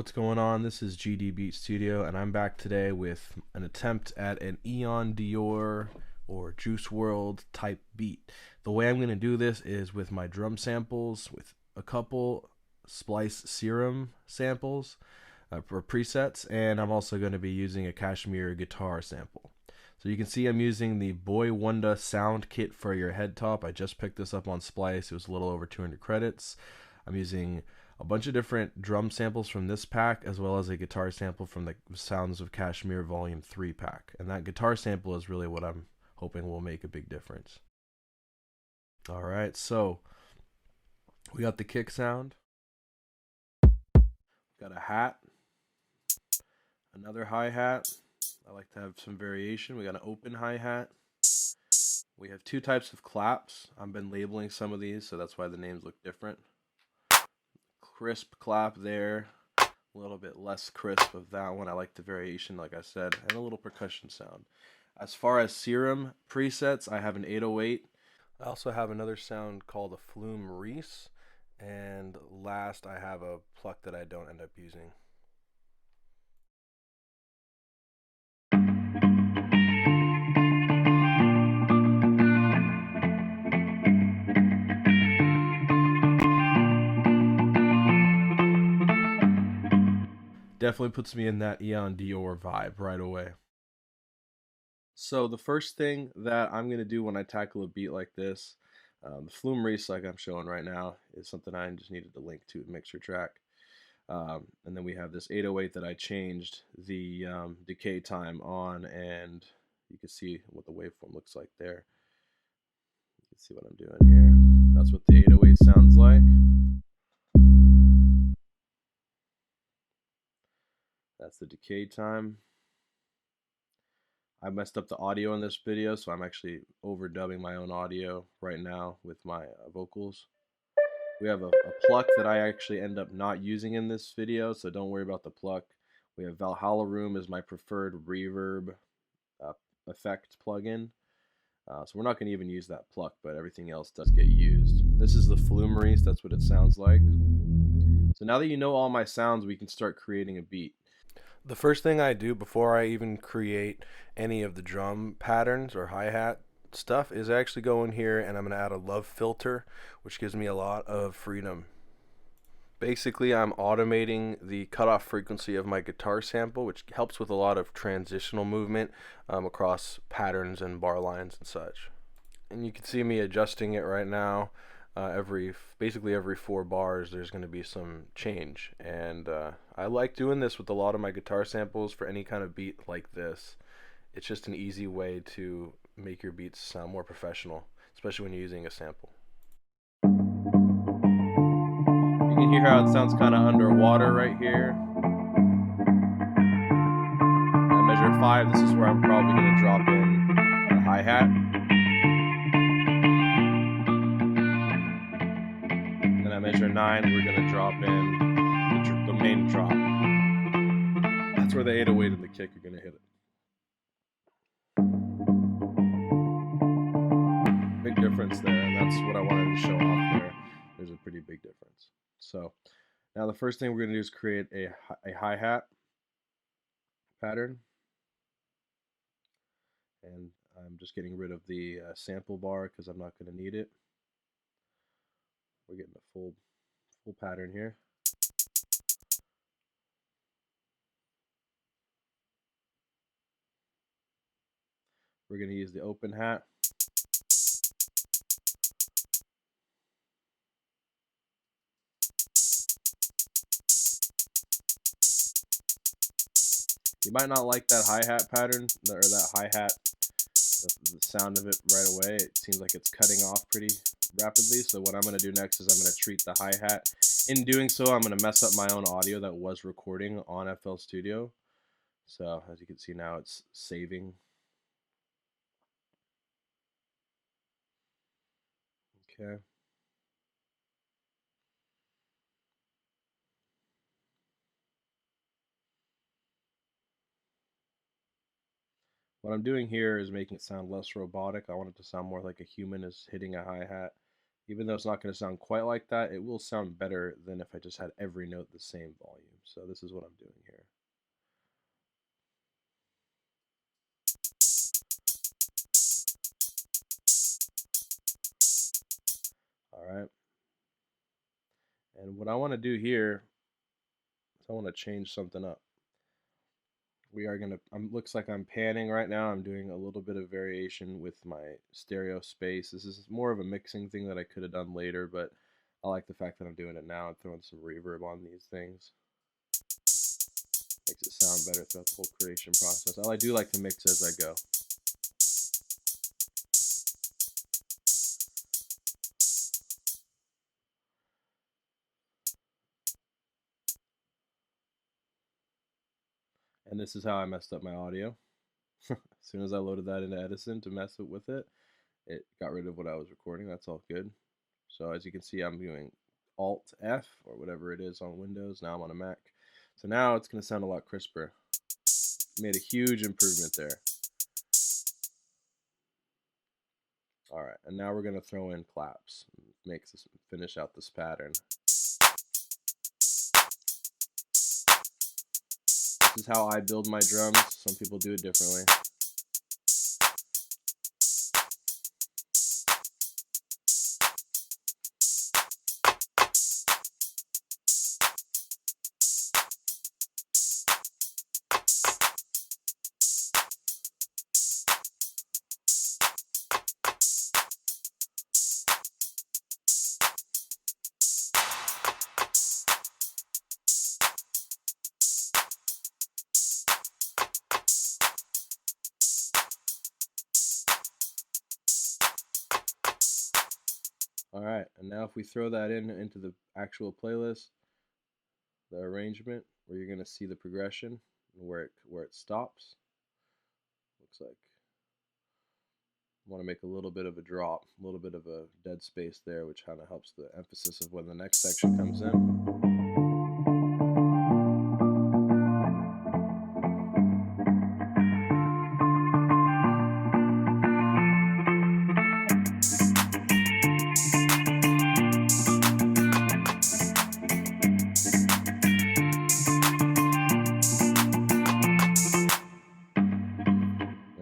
what's going on? This is GD Beat Studio, and I'm back today with an attempt at an Iann Dior or Juice Wrld type beat. The way I'm going to do this is with my drum samples, with a couple Splice Serum samples for presets, and I'm also going to be using a Kashmir guitar sample. So you can see I'm using the Boy Wonder sound kit for your head top. I just picked this up on Splice. It was a little over 200 credits. I'm using a bunch of different drum samples from this pack, as well as a guitar sample from the Sounds of KSHMR Volume 3 pack. And that guitar sample is really what I'm hoping will make a big difference. Alright, so we got the kick sound. Got a hat. Another hi-hat. I like to have some variation. We got an open hi-hat. We have two types of claps. I've been labeling some of these, so that's why the names look different. Crisp clap there, a little bit less crisp of that one. I like the variation, like I said, and a little percussion sound. As far as Serum presets, I have an 808. I also have another sound called a Flume Reese, and last I have a pluck that I don't end up using. Definitely puts me in that Iann Dior vibe right away. So the first thing that I'm going to do when I tackle a beat like this, the Flume Reese like I'm showing right now, is something I just needed to link to a mixer track. And then we have this 808 that I changed the decay time on, and you can see what the waveform looks like there. You can see what I'm doing here. That's what the 808 sounds like. That's the decay time. I messed up the audio in this video, so I'm actually overdubbing my own audio right now with my vocals. We have a pluck that I actually end up not using in this video, so don't worry about the pluck. We have Valhalla Room as my preferred reverb effect plugin. So we're not going to even use that pluck, but everything else does get used. This is the Flume Reese, that's what it sounds like. So now that you know all my sounds, we can start creating a beat. The first thing I do before I even create any of the drum patterns or hi-hat stuff is I actually go in here and I'm going to add a love filter, which gives me a lot of freedom. Basically, I'm automating the cutoff frequency of my guitar sample, which helps with a lot of transitional movement across patterns and bar lines and such. And you can see me adjusting it right now. Basically every 4 bars there's going to be some change, and I like doing this with a lot of my guitar samples for any kind of beat like this. It's just an easy way to make your beats sound more professional, especially when you're using a sample. You can hear how it sounds kind of underwater right here. I measure 5, this is where I'm probably going to drop in the hi-hat. I measure 9, we're going to drop in the main drop. That's where the 808 and the kick are going to hit it. Big difference there, and that's what I wanted to show off there. There's a pretty big difference. So now the first thing we're going to do is create a hi-hat pattern. And I'm just getting rid of the sample bar because I'm not going to need it. We're getting a full pattern here. We're going to use the open hat. You might not like that hi-hat pattern, or that hi-hat, the sound of it right away. It seems like it's cutting off pretty rapidly, so what I'm going to do next is I'm going to treat the hi-hat. In doing so, I'm going to mess up my own audio that was recording on FL Studio. So as you can see now, it's saving. Okay. What I'm doing here is making it sound less robotic. I want it to sound more like a human is hitting a hi-hat Even though it's not going to sound quite like that, it will sound better than if I just had every note the same volume. So this is what I'm doing here. All right. And what I want to do here is I want to change something up. We are gonna, looks like I'm panning right now. I'm doing a little bit of variation with my stereo space. This is more of a mixing thing that I could have done later, but I like the fact that I'm doing it now. I'm throwing some reverb on these things. Makes it sound better throughout the whole creation process. I do like to mix as I go. And this is how I messed up my audio. As soon as I loaded that into Edison to mess with it, it got rid of what I was recording. That's all good. So as you can see, I'm doing Alt F or whatever it is on Windows. Now I'm on a Mac. So now it's going to sound a lot crisper. Made a huge improvement there. All right, and now we're going to throw in claps. Makes this finish out this pattern. This is how I build my drums. Some people do it differently. Alright, and now if we throw that into the actual playlist, the arrangement, where you're going to see the progression and where it stops, looks like I want to make a little bit of a drop, a little bit of a dead space there, which kind of helps the emphasis of when the next section comes in.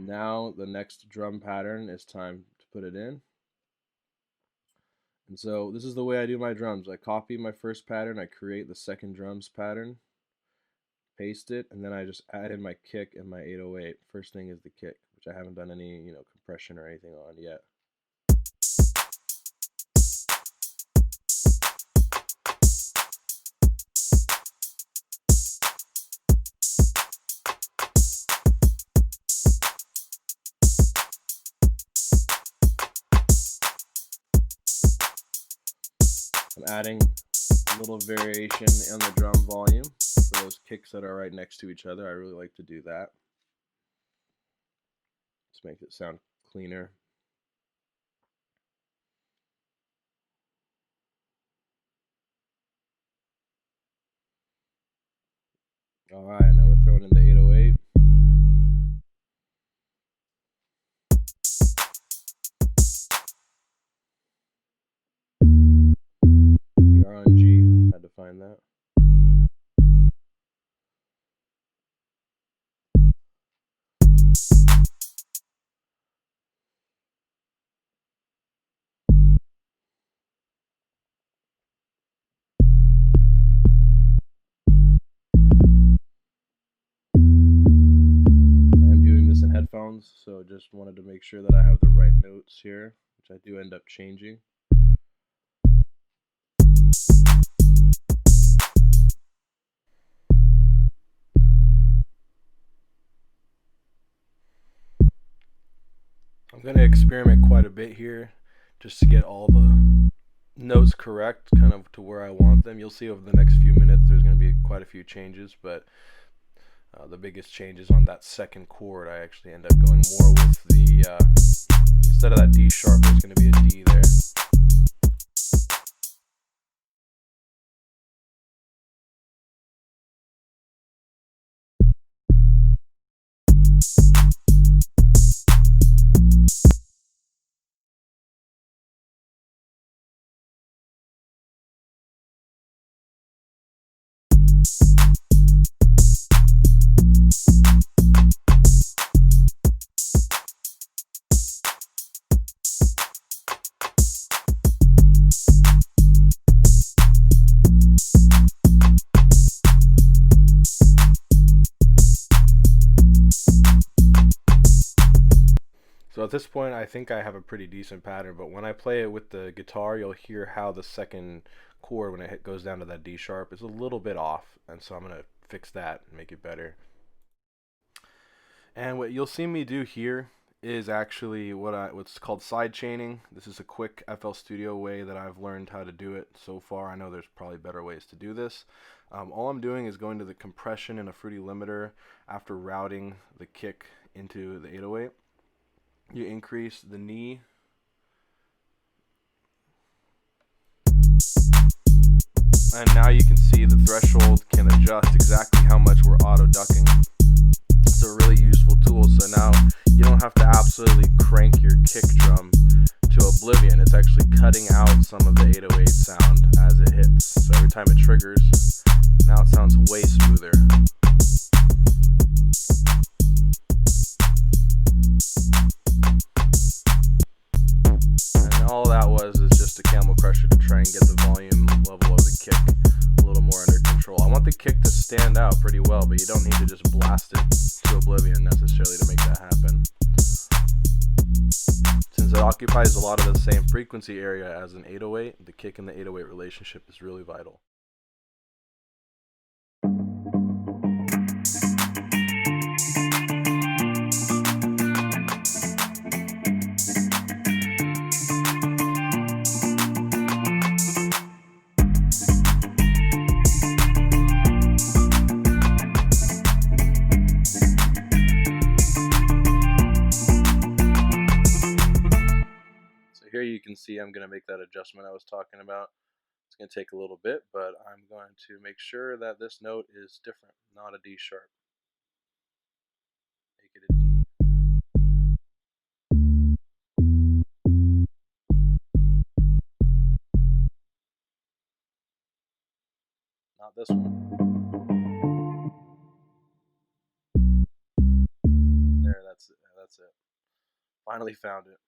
Now the next drum pattern is time to put it in. And so this is the way I do my drums. I copy my first pattern, I create the second drums pattern, paste it, and then I just add in my kick and my 808. First thing is the kick, which I haven't done any, compression or anything on yet. I'm adding a little variation on the drum volume for those kicks that are right next to each other. I really like to do that. Just makes it sound cleaner. Alright, now we're throwing in the 808. We are on G, had to find that. Headphones, so just wanted to make sure that I have the right notes here, which I do end up changing. I'm going to experiment quite a bit here just to get all the notes correct, kind of to where I want them. You'll see over the next few minutes there's going to be quite a few changes, but the biggest changes on that second chord, I actually end up going more with the, instead of that D sharp, there's going to be a D there. at this point, I think I have a pretty decent pattern, but when I play it with the guitar, you'll hear how the second chord, when it goes down to that D sharp, is a little bit off, and so I'm going to fix that and make it better. And what you'll see me do here is actually what's called sidechaining. This is a quick FL Studio way that I've learned how to do it so far. I know there's probably better ways to do this. All I'm doing is going to the compression in a Fruity limiter after routing the kick into the 808. You increase the knee. And now you can see the threshold can adjust exactly how much we're auto ducking. It's a really useful tool. So now you don't have to absolutely crank your kick drum to oblivion. It's actually cutting out some of the 808 sound as it hits. So every time it triggers, now it sounds way smoother. And all that was is just a camel crusher to try and get the volume level of the kick a little more under control. I want the kick to stand out pretty well, but you don't need to just blast it to oblivion necessarily to make that happen. Since it occupies a lot of the same frequency area as an 808, the kick and the 808 relationship is really vital. Here you can see I'm going to make that adjustment I was talking about. It's going to take a little bit, but I'm going to make sure that this note is different, not a D sharp. Make it a D. Not this one. There, that's it. That's it. Finally found it.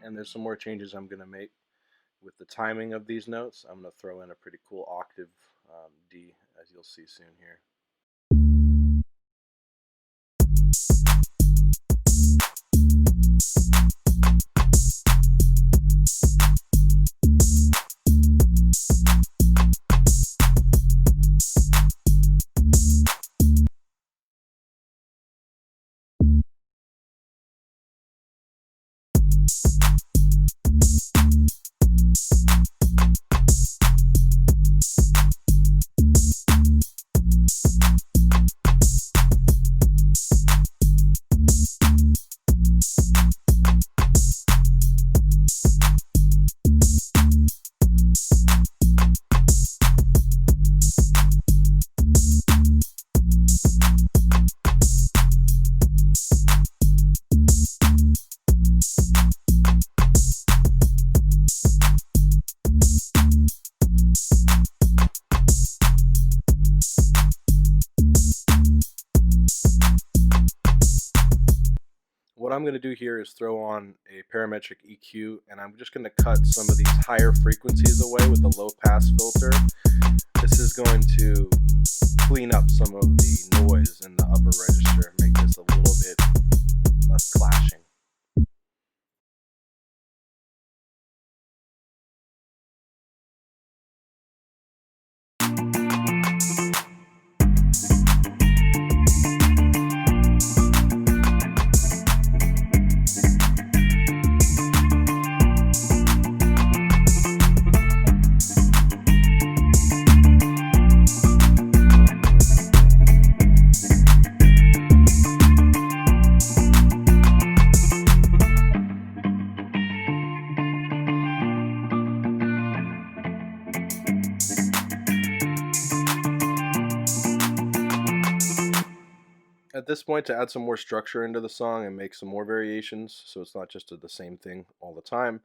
There's some more changes I'm going to make with the timing of these notes. I'm going to throw in a pretty cool octave D, as you'll see soon here. What I'm going to do here is throw on a parametric EQ, and I'm just going to cut some of these higher frequencies away with the low pass filter. This is going to clean up some of the noise in the upper register, make this a little bit less clashing. At this point, to add some more structure into the song and make some more variations, so it's not just the same thing all the time,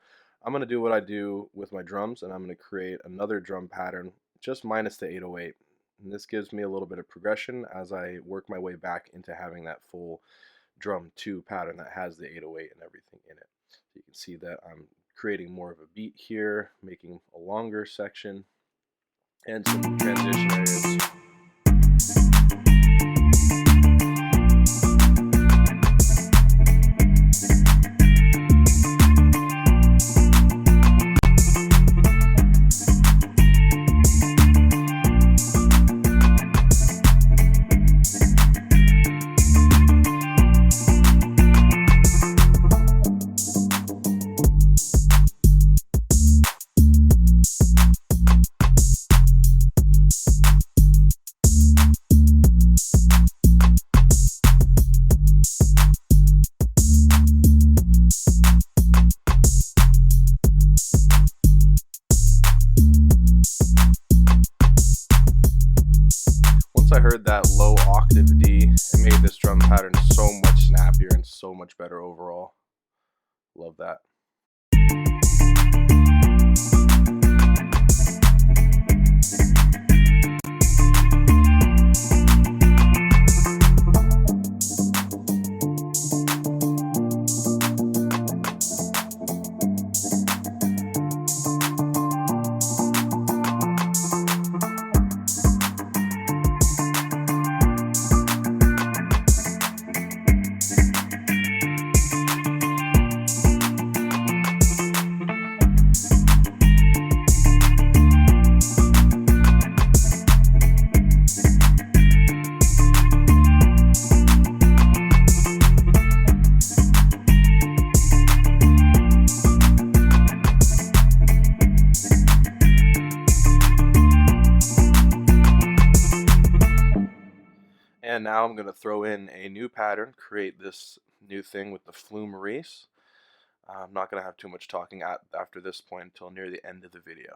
I'm going to do what I do with my drums, and I'm going to create another drum pattern, just minus the 808. And this gives me a little bit of progression as I work my way back into having that full drum 2 pattern that has the 808 and everything in it. So you can see that I'm creating more of a beat here, making a longer section, and some transition areas. I heard that low octave D, it made this drum pattern so much snappier and so much better overall. Love that. And now I'm going to throw in a new pattern, create this new thing with the Flume Reese. I'm not going to have too much talking after this point until near the end of the video.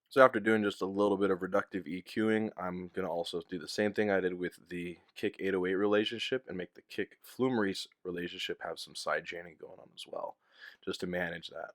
So after doing just a little bit of reductive EQing, I'm going to also do the same thing I did with the kick 808 relationship and make the kick Flume Reese relationship have some sidechaining going on as well, just to manage that.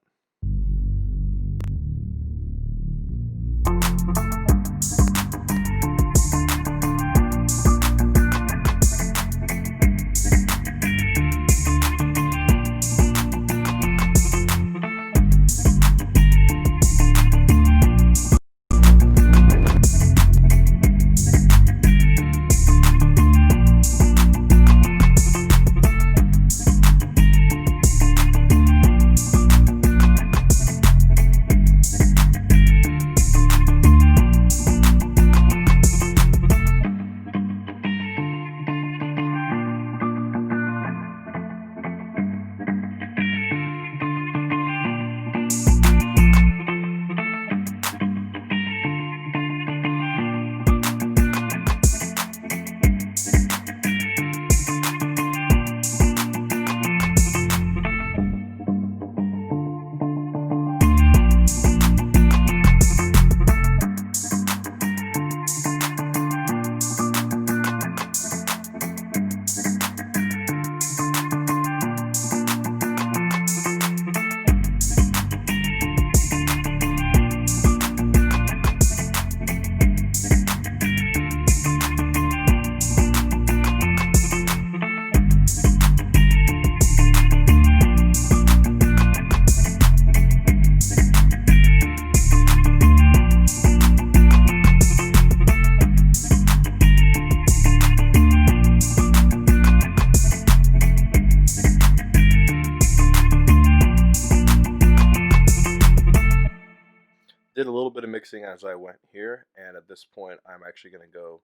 did a little bit of mixing as I went here, and at this point I'm actually going to go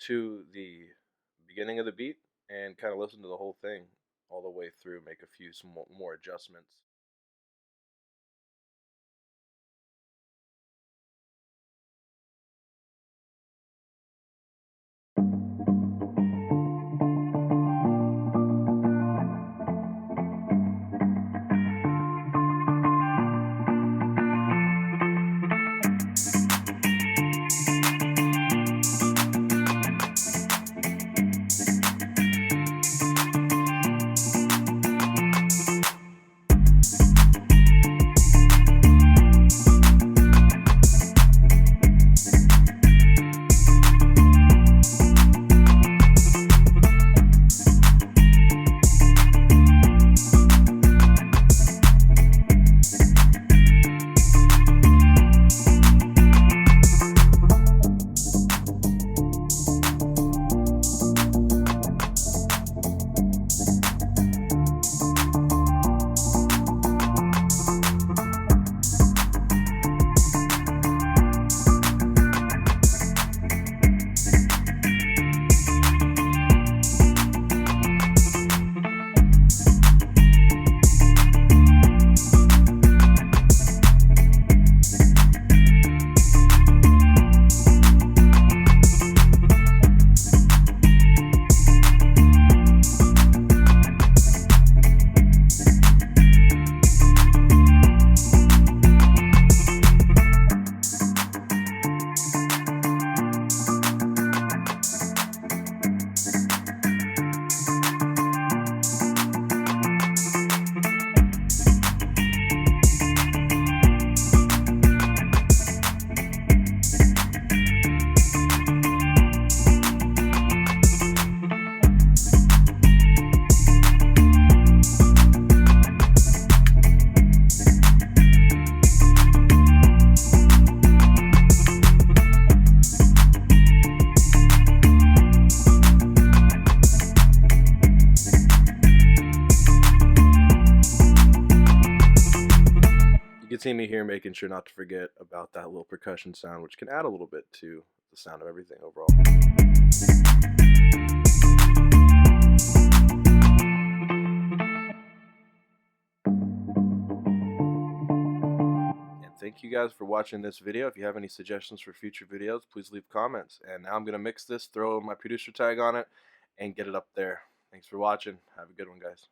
to the beginning of the beat and kind of listen to the whole thing all the way through, make a few some more adjustments. You can see me here making sure not to forget about that little percussion sound, which can add a little bit to the sound of everything overall. And thank you guys for watching this video. If you have any suggestions for future videos, please leave comments. And now I'm going to mix this, throw my producer tag on it, and get it up there. Thanks for watching. Have a good one, guys.